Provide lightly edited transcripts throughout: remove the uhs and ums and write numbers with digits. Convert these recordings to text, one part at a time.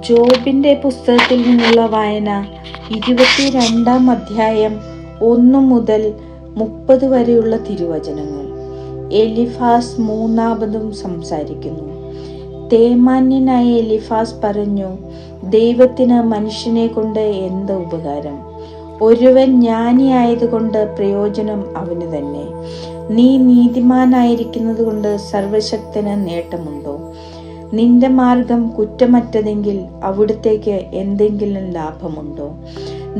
ജോബിൻ്റെ പുസ്തകത്തിൽ നിന്നുള്ള വായന 22-ാം അധ്യായം 1 മുതൽ 30 വരെയുള്ള തിരുവചനങ്ങൾ. എലിഫാസ് മൂന്നാമതും സംസാരിക്കുന്നു. തേമാന്യനായ എലിഫാസ് പറഞ്ഞു, ദൈവത്തിന് മനുഷ്യനെ കൊണ്ട് എന്ത് ഉപകാരം? ഒരുവൻ ജ്ഞാനിയായതുകൊണ്ട് പ്രയോജനം അവന് തന്നെ. നീ നീതിമാനായിരിക്കുന്നത് കൊണ്ട് സർവശക്തന് നേട്ടമുണ്ടോ? നിന്റെ മാർഗം കുറ്റമറ്റതെങ്കിൽ അവിടുത്തേക്ക് എന്തെങ്കിലും ലാഭമുണ്ടോ?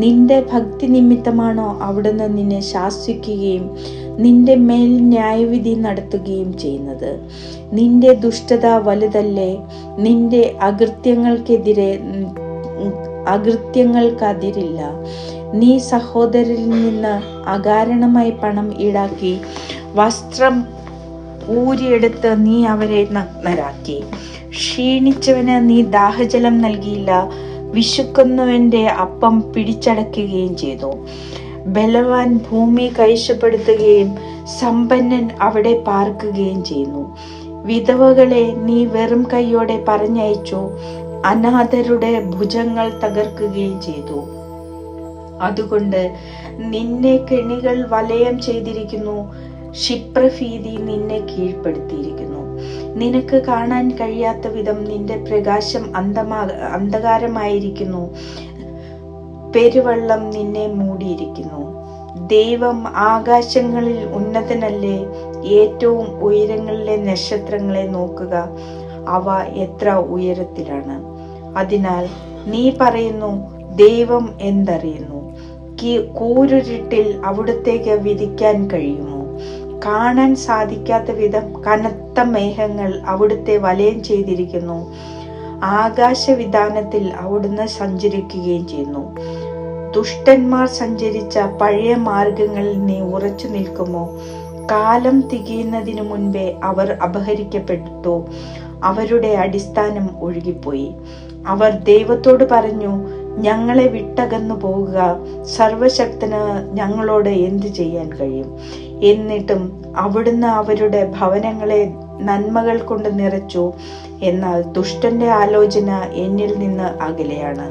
നിന്റെ ഭക്തി നിമിത്തമാണോ അവിടുന്ന് നിന്നെ ശാസിക്കുകയും നിന്റെ മേൽ ന്യായവിധി നടത്തുകയും ചെയ്യുന്നത്? നിന്റെ ദുഷ്ടത വലുതല്ലേ? നിന്റെ അകൃത്യങ്ങൾക്കതിരില്ല. നീ സഹോദരരിൽ നിന്ന് അകാരണമായി പണം ഈടാക്കി വസ്ത്രം ഊരിയെടുത്ത് നീ അവരെ നഗ്നരാക്കി. ക്ഷീണിച്ചവന് നീ ദാഹജലം നൽകിയില്ല, വിശക്കുന്നവന്റെ അപ്പം പിടിച്ചടക്കുകയും ചെയ്തു. ബലവാൻ ഭൂമി കൈവശപ്പെടുത്തുകയും സമ്പന്നൻ അവിടെ പാർക്കുകയും ചെയ്യുന്നു. വിധവകളെ നീ വെറും കൈയോടെ പറഞ്ഞയച്ചു, അനാഥരുടെ ഭുജങ്ങൾ തകർക്കുകയും ചെയ്തു. അതുകൊണ്ട് നിന്നെ കെണികൾ വലയം ചെയ്തിരിക്കുന്നു, ക്ഷിപ്രഭീതി നിന്നെ കീഴ്പ്പെടുത്തിയിരിക്കുന്നു. നിനക്ക് കാണാൻ കഴിയാത്ത വിധം നിന്റെ പ്രകാശം അന്ധകാരമായിരിക്കുന്നു, പെരുവെള്ളം നിന്നെ മൂടിയിരിക്കുന്നു. ദൈവം ആകാശങ്ങളിൽ ഉന്നതനല്ലേ? ഏറ്റവും ഉയരങ്ങളിലെ നക്ഷത്രങ്ങളെ നോക്കുക, അവ എത്ര ഉയരത്തിലാണ്. അതിനാൽ നീ പറയുന്നു, ദൈവം എന്തറിയുന്നു? കൂരിരുട്ടിൽ അവിടുത്തേക്ക് വിധിക്കാൻ കഴിയുമോ? കാണാൻ സാധിക്കാത്ത വിധം കനത്ത മേഘങ്ങൾ അവിടുത്തെ വലയം ചെയ്തിരിക്കുന്നു. ആകാശവിധാനത്തിൽ അവിടുന്ന് സഞ്ചരിക്കുകയും ചെയ്യുന്നു. ദുഷ്ടന്മാർ സഞ്ചരിച്ച പഴയ മാർഗങ്ങളിൽ നീ ഉറച്ചു നിൽക്കുമോ? കാലം തികയുന്നതിനു മുൻപേ അവർ അപഹരിക്കപ്പെട്ടു, അവരുടെ അടിസ്ഥാനം ഒഴുകിപ്പോയി. അവർ ദൈവത്തോട് പറഞ്ഞു, ഞങ്ങളെ വിട്ടകന്നു പോകുക, സർവശക്തന് ഞങ്ങളോട് എന്തു ചെയ്യാൻ കഴിയും? എന്നിട്ടും അവിടുന്ന് അവരുടെ ഭവനങ്ങളെ നന്മകൾ കൊണ്ട് നിറച്ചു. എന്നാൽ ദുഷ്ടന്റെ ആലോചന എന്നിൽ നിന്ന് അകലെയാണ്.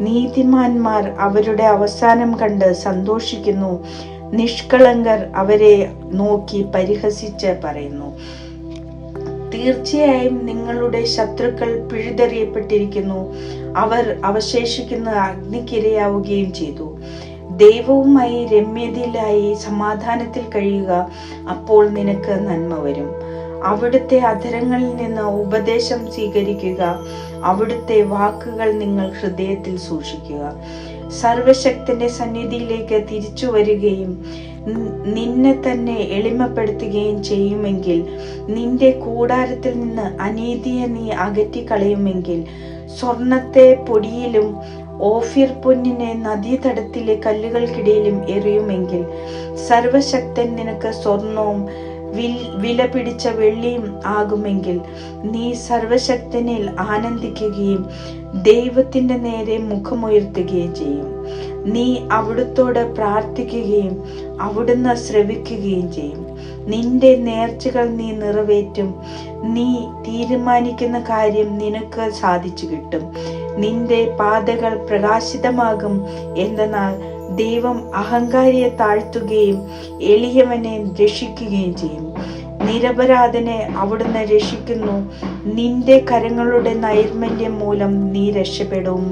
നീതിമാന്മാർ അവരുടെ അവസാനം കണ്ട് സന്തോഷിക്കുന്നു. നിഷ്കളങ്കർ അവരെ നോക്കി പരിഹസിച്ച് പറയുന്നു, തീർച്ചയായും നിങ്ങളുടെ ശത്രുക്കൾ പിഴുതെറിയപ്പെട്ടിരിക്കുന്നു, അവർ അവശേഷിക്കുന്ന അഗ്നിക്കിരയാവുകയും ചെയ്തു. ദൈവവുമായി രമ്യതയിലായി സമാധാനത്തിൽ കഴിയുക, അപ്പോൾ നിനക്ക് നന്മ വരും. അവിടുത്തെ അധരങ്ങളിൽ നിന്ന് ഉപദേശം സ്വീകരിക്കുക, അവിടുത്തെ വാക്കുകൾ നിങ്ങൾ ഹൃദയത്തിൽ സൂക്ഷിക്കുക. സർവശക്തന്റെ സന്നിധിയിലേക്ക് തിരിച്ചു വരികയും നിന്നെ തന്നെ എളിമപ്പെടുത്തുകയും ചെയ്യുമെങ്കിൽ, നിന്റെ കൂടാരത്തിൽ നിന്ന് അനീതിയെ നീ അകറ്റിക്കളയുമെങ്കിൽ, സ്വർണത്തെ പൊടിയിലും ഓഫീർ പൊന്നിനെ നദീതടത്തിലെ കല്ലുകൾക്കിടയിലും എറിയുമെങ്കിൽ, സർവശക്തൻ നിനക്ക് സ്വർണവും വില പിടിച്ച വെള്ളിയും ആകുമെങ്കിൽ, നീ സർവശക്തനിൽ ആനന്ദിക്കുകയും ദൈവത്തിന്റെ നേരെ മുഖമുയർത്തുകയും ചെയ്യും. നീ അവിടുത്തോട് പ്രാർത്ഥിക്കുകയും അവിടുന്ന് ശ്രവിക്കുകയും ചെയ്യും. നിന്റെ നേർച്ചകൾ നീ നിറവേറ്റും. നീ തീരുമാനിക്കുന്ന കാര്യം നിനക്ക് സാധിച്ചു കിട്ടും. നിന്റെ പാതകൾ പ്രകാശിതമാകും. എന്തെന്നാൽ ദൈവം അഹങ്കാരിയെ താഴ്ത്തുകയും എളിയവനെ രക്ഷിക്കുകയും ചെയ്യും. നിരപരാധനെ അവിടുന്ന് രക്ഷിക്കുന്നു. നിന്റെ കരങ്ങളുടെ നൈർമല്യം മൂലം നീ രക്ഷപ്പെടും.